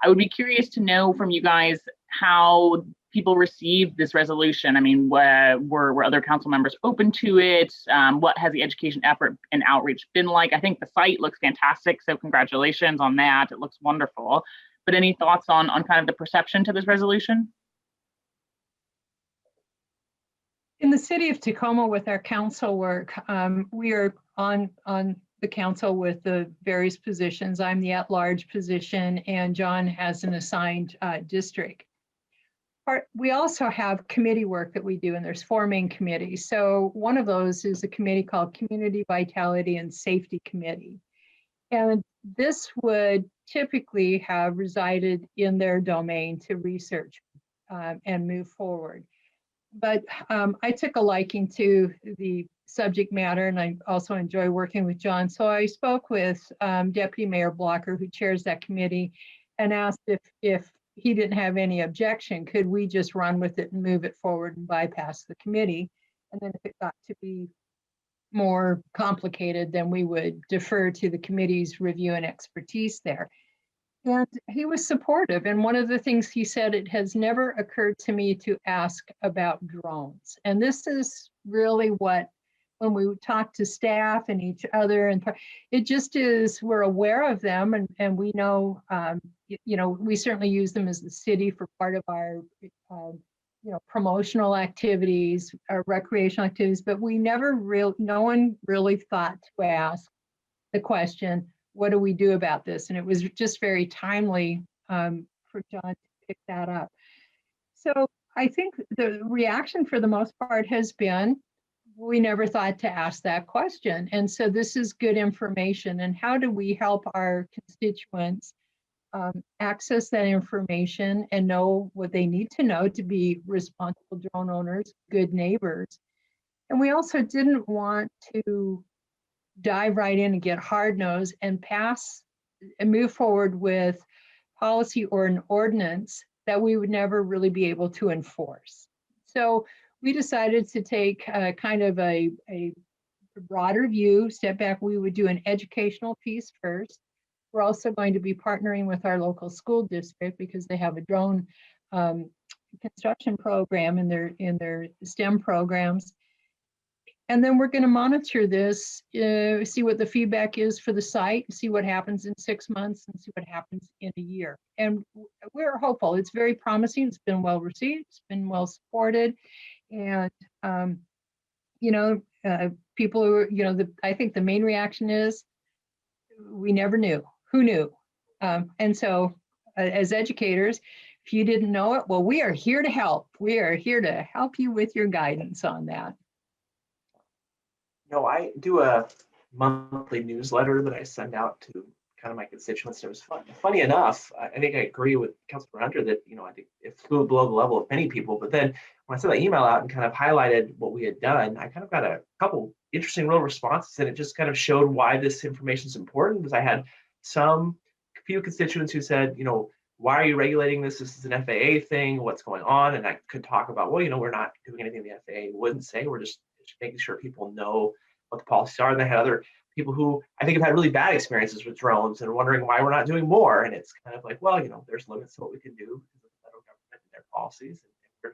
I would be curious to know from you guys how people received this resolution. I mean, were other council members open to it? What has the education effort and outreach been like? I think the site looks fantastic, so congratulations on that. It looks wonderful. But any thoughts on kind of the perception to this resolution? In the city of Tacoma, with our council work, we are on the council with the various positions. I'm the at-large position, and John has an assigned district. We also have committee work that we do, and there's 4 main committees. So one of those is a committee called Community Vitality and Safety Committee. And this would typically have resided in their domain to research and move forward. But I took a liking to the subject matter, and I also enjoy working with John. So I spoke with Deputy Mayor Blocker, who chairs that committee, and asked if he didn't have any objection, could we just run with it and move it forward and bypass the committee? And then if it got to be more complicated, then we would defer to the committee's review and expertise there. And he was supportive. And one of the things he said, it has never occurred to me to ask about drones. And this is really what, when we talk to staff and each other, and it just is, we're aware of them, and we know, you know, we certainly use them as the city for part of our, you know, promotional activities, our recreational activities, but we never no one really thought to ask the question, what do we do about this? And it was just very timely for John to pick that up. So I think the reaction for the most part has been, we never thought to ask that question. And so this is good information. And how do we help our constituents access that information and know what they need to know to be responsible drone owners, good neighbors? And we also didn't want to dive right in and get hard-nosed and pass and move forward with policy or an ordinance that we would never really be able to enforce. So we decided to take kind of a broader view, step back. We would do an educational piece first. We're also going to be partnering with our local school district because they have a drone construction program in their STEM programs. And then we're going to monitor this, see what the feedback is for the site, see what happens in 6 months, and see what happens in a year. And we're hopeful. It's very promising. It's been well received. It's been well supported. And, you know, people who, you know, I think the main reaction is, we never knew. Who knew? And so as educators, if you didn't know it, well, we are here to help. We are here to help you with your guidance on that. You know, I do a monthly newsletter that I send out to kind of my constituents. It was fun. Funny enough, I think I agree with Councilor Hunter that, you know, I think it flew below the level of many people. But then when I sent that email out and kind of highlighted what we had done, I kind of got a couple interesting real responses, and it just kind of showed why this information is important. Because I had few constituents who said, you know, why are you regulating this? This is an FAA thing. What's going on? And I could talk about, well, you know, we're not doing anything the FAA wouldn't say. We're just making sure people know what the policies are. And they had other people who I think have had really bad experiences with drones and wondering why we're not doing more. And it's kind of like, well, you know, there's limits to what we can do because of the federal government and their policies, and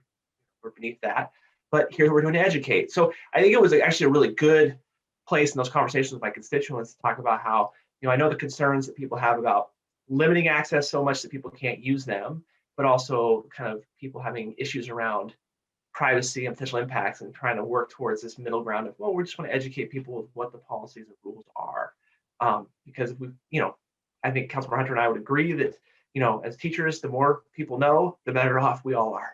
we're beneath that. But here's what we're doing to educate. So I think it was actually a really good place in those conversations with my constituents to talk about how, you know, I know the concerns that people have about limiting access so much that people can't use them, but also kind of people having issues around privacy and potential impacts, and trying to work towards this middle ground of, well, we just want to educate people with what the policies and rules are. Because we, you know, I think Councilor Hunter and I would agree that, you know, as teachers, the more people know, the better off we all are.